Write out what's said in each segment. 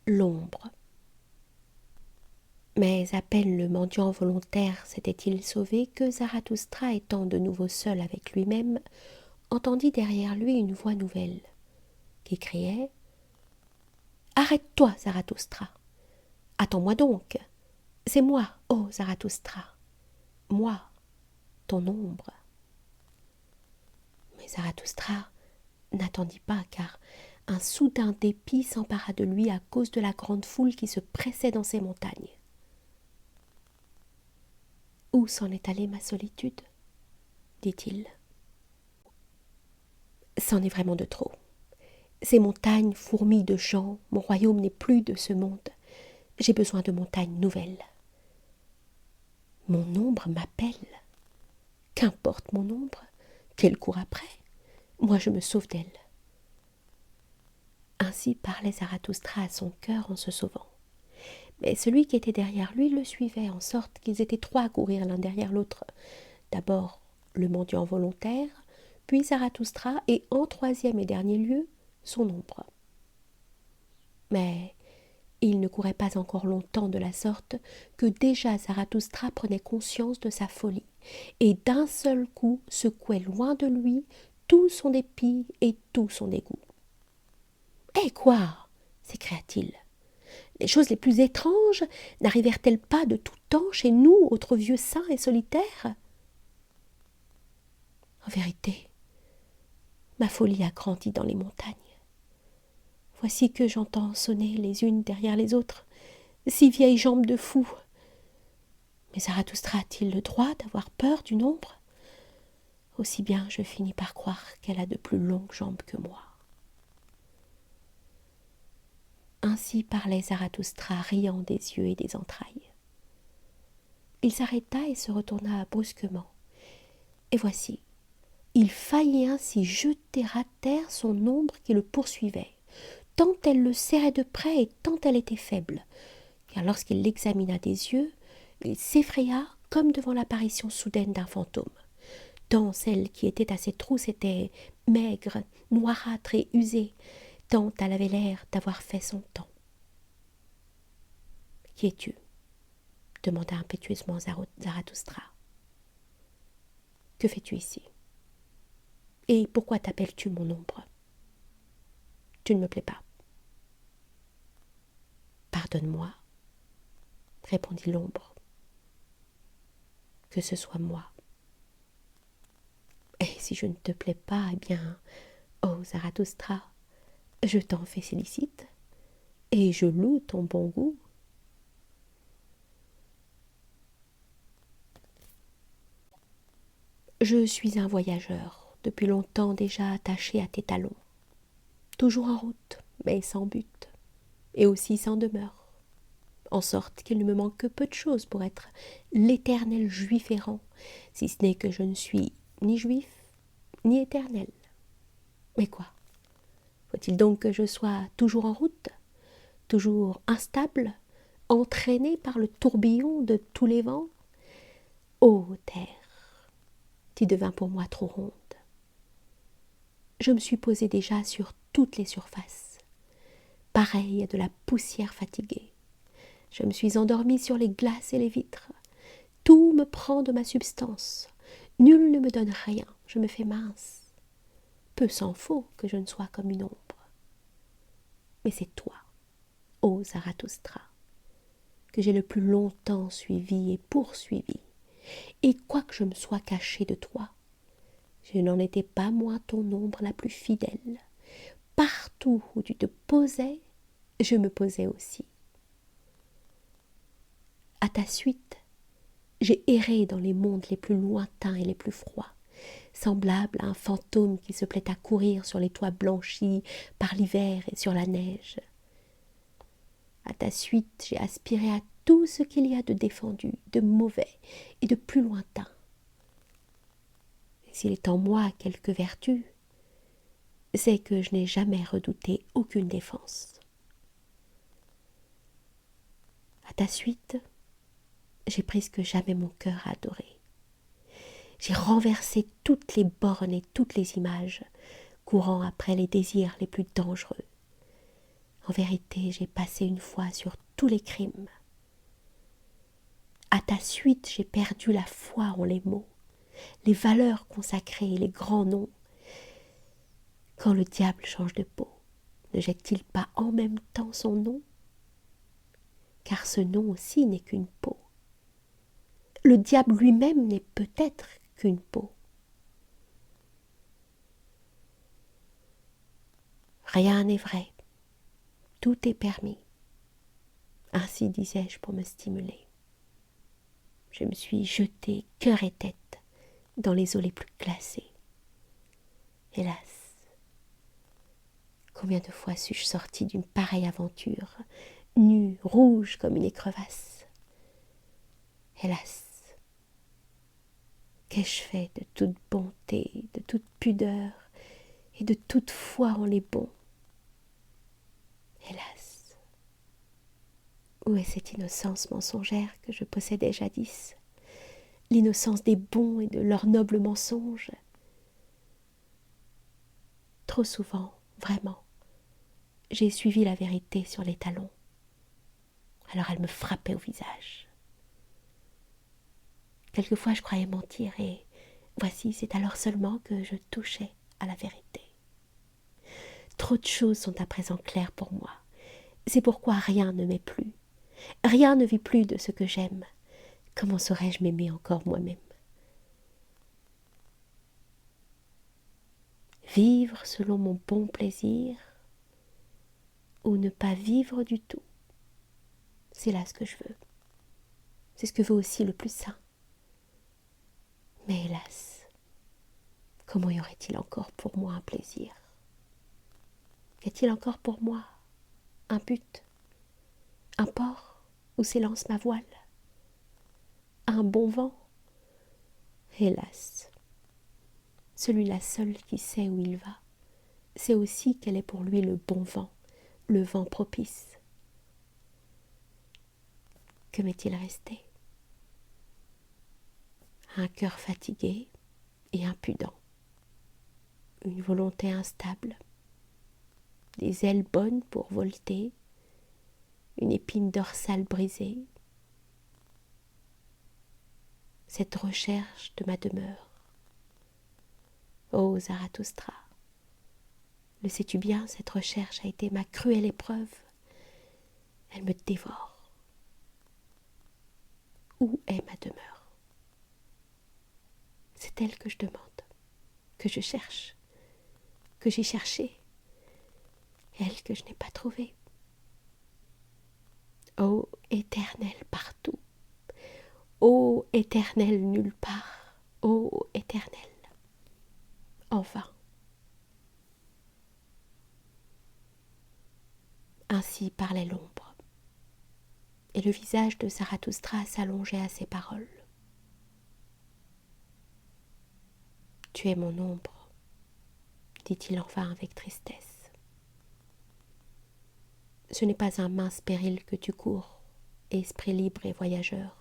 L'ombre. Mais à peine le mendiant volontaire s'était-il sauvé que Zarathustra, étant de nouveau seul avec lui-même, entendit derrière lui une voix nouvelle qui criait « Arrête-toi, Zarathustra! Attends-moi donc! C'est moi, ô Zarathustra! Moi, ton ombre! » Mais Zarathustra n'attendit pas, car un soudain dépit s'empara de lui à cause de la grande foule qui se pressait dans ces montagnes. « Où s'en est allée ma solitude ?» dit-il. « C'en est vraiment de trop. Ces montagnes fourmillent de gens, mon royaume n'est plus de ce monde. J'ai besoin de montagnes nouvelles. Mon ombre m'appelle. Qu'importe mon ombre, qu'elle court après, moi je me sauve d'elle. » Ainsi parlait Zarathustra à son cœur en se sauvant. Mais celui qui était derrière lui le suivait, en sorte qu'ils étaient trois à courir l'un derrière l'autre. D'abord le mendiant volontaire, puis Zarathustra, et en troisième et dernier lieu, son ombre. Mais il ne courait pas encore longtemps de la sorte que déjà Zarathustra prenait conscience de sa folie, et d'un seul coup secouait loin de lui tout son dépit et tout son dégoût. « Eh quoi ?» s'écria-t-il. « Les choses les plus étranges n'arrivèrent-elles pas de tout temps chez nous, autres vieux saints et solitaires ? En vérité, ma folie a grandi dans les montagnes. Voici que j'entends sonner les unes derrière les autres, six vieilles jambes de fou. Mais Zarathustra a-t-il le droit d'avoir peur d'une ombre ? Aussi bien je finis par croire qu'elle a de plus longues jambes que moi. » Ainsi parlait Zarathustra, riant des yeux et des entrailles. Il s'arrêta et se retourna brusquement. Et voici, il faillit ainsi jeter à terre son ombre qui le poursuivait, tant elle le serrait de près et tant elle était faible, car lorsqu'il l'examina des yeux, il s'effraya comme devant l'apparition soudaine d'un fantôme, tant celle qui était à ses trousses était maigre, noirâtre et usée, tant elle avait l'air d'avoir fait son temps. « Qui es-tu » demanda impétueusement Zarathustra. « Que fais-tu ici ? Et pourquoi t'appelles-tu mon ombre ? Tu ne me plais pas. »« Pardonne-moi, » répondit l'ombre. « Que ce soit moi. Et si je ne te plais pas, eh bien, ô Zarathustra, je t'en félicite, et je loue ton bon goût. » Je suis un voyageur, depuis longtemps déjà attaché à tes talons, toujours en route, mais sans but, et aussi sans demeure, en sorte qu'il ne me manque que peu de choses pour être l'éternel juif errant, si ce n'est que je ne suis ni juif, ni éternel. Mais quoi ? Faut-il donc que je sois toujours en route, toujours instable, entraîné par le tourbillon de tous les vents ? Ô terre, tu devins pour moi trop ronde. Je me suis posée déjà sur toutes les surfaces, pareille à de la poussière fatiguée. Je me suis endormie sur les glaces et les vitres. Tout me prend de ma substance. Nul ne me donne rien. Je me fais mince. Peu s'en faut que je ne sois comme une ombre. Mais c'est toi, ô Zarathustra, que j'ai le plus longtemps suivi et poursuivi. Et quoique je me sois caché de toi, je n'en étais pas moins ton ombre la plus fidèle. Partout où tu te posais, je me posais aussi. À ta suite, j'ai erré dans les mondes les plus lointains et les plus froids, semblable à un fantôme qui se plaît à courir sur les toits blanchis par l'hiver et sur la neige. À ta suite, j'ai aspiré à tout ce qu'il y a de défendu, de mauvais et de plus lointain. Et s'il est en moi quelque vertu, c'est que je n'ai jamais redouté aucune défense. À ta suite, j'ai presque jamais mon cœur à adorer. J'ai renversé toutes les bornes et toutes les images, courant après les désirs les plus dangereux. En vérité, j'ai passé une fois sur tous les crimes. À ta suite, j'ai perdu la foi en les mots, les valeurs consacrées et les grands noms. Quand le diable change de peau, ne jette-t-il pas en même temps son nom? Car ce nom aussi n'est qu'une peau. Le diable lui-même n'est peut-être qu'une peau. Rien n'est vrai, tout est permis. Ainsi disais-je pour me stimuler. Je me suis jetée cœur et tête dans les eaux les plus glacées. Hélas, combien de fois suis-je sortie d'une pareille aventure, nue, rouge comme une écrevasse. Hélas, qu'ai-je fait de toute bonté, de toute pudeur et de toute foi en les bons? Hélas, où est cette innocence mensongère que je possédais jadis, l'innocence des bons et de leurs nobles mensonges? Trop souvent, vraiment, j'ai suivi la vérité sur les talons. Alors elle me frappait au visage. Quelquefois je croyais mentir et voici, c'est alors seulement que je touchais à la vérité. Trop de choses sont à présent claires pour moi. C'est pourquoi rien ne m'est plus. Rien ne vit plus de ce que j'aime. Comment saurais-je m'aimer encore moi-même? Vivre selon mon bon plaisir ou ne pas vivre du tout. C'est là ce que je veux. C'est ce que veut aussi le plus saint. Mais hélas, comment y aurait-il encore pour moi un plaisir? Y a-t-il encore pour moi un but, un port où s'élance ma voile, un bon vent? Hélas, celui-là seul qui sait où il va, sait aussi quel est pour lui le bon vent, le vent propice. Que m'est-il resté? Un cœur fatigué et impudent, une volonté instable, des ailes bonnes pour volter, une épine dorsale brisée, cette recherche de ma demeure. Ô Zarathustra, le sais-tu bien, cette recherche a été ma cruelle épreuve. Elle me dévore. Où est ma demeure? C'est elle que je demande, que je cherche, que j'ai cherchée, elle que je n'ai pas trouvée. Ô Éternel partout, ô Éternel nulle part, ô Éternel, en vain. Ainsi parlait l'ombre, et le visage de Zarathustra s'allongeait à ces paroles. Tu es mon ombre, dit-il enfin avec tristesse. Ce n'est pas un mince péril que tu cours, esprit libre et voyageur.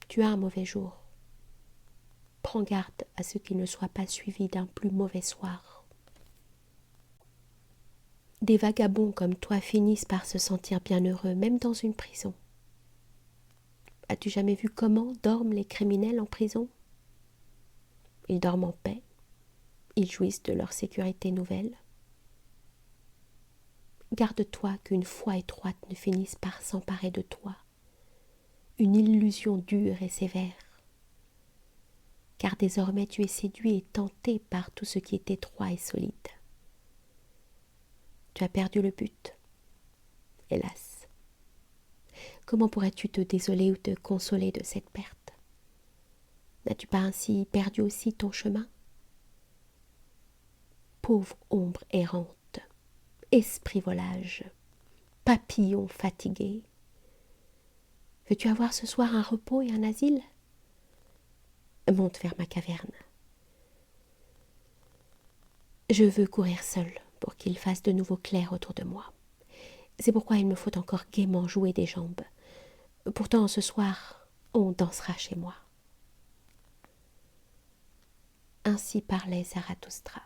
Tu as un mauvais jour. Prends garde à ce qu'il ne soit pas suivi d'un plus mauvais soir. Des vagabonds comme toi finissent par se sentir bienheureux, même dans une prison. As-tu jamais vu comment dorment les criminels en prison? Ils dorment en paix, ils jouissent de leur sécurité nouvelle. Garde-toi qu'une foi étroite ne finisse par s'emparer de toi, une illusion dure et sévère. Car désormais tu es séduit et tenté par tout ce qui est étroit et solide. Tu as perdu le but, hélas. Comment pourrais-tu te désoler ou te consoler de cette perte? N'as-tu pas ainsi perdu aussi ton chemin? Pauvre ombre errante, esprit volage, papillon fatigué, veux-tu avoir ce soir un repos et un asile? Monte vers ma caverne. Je veux courir seul pour qu'il fasse de nouveau clair autour de moi. C'est pourquoi il me faut encore gaiement jouer des jambes. Pourtant, ce soir, on dansera chez moi. Ainsi parlait Zarathustra.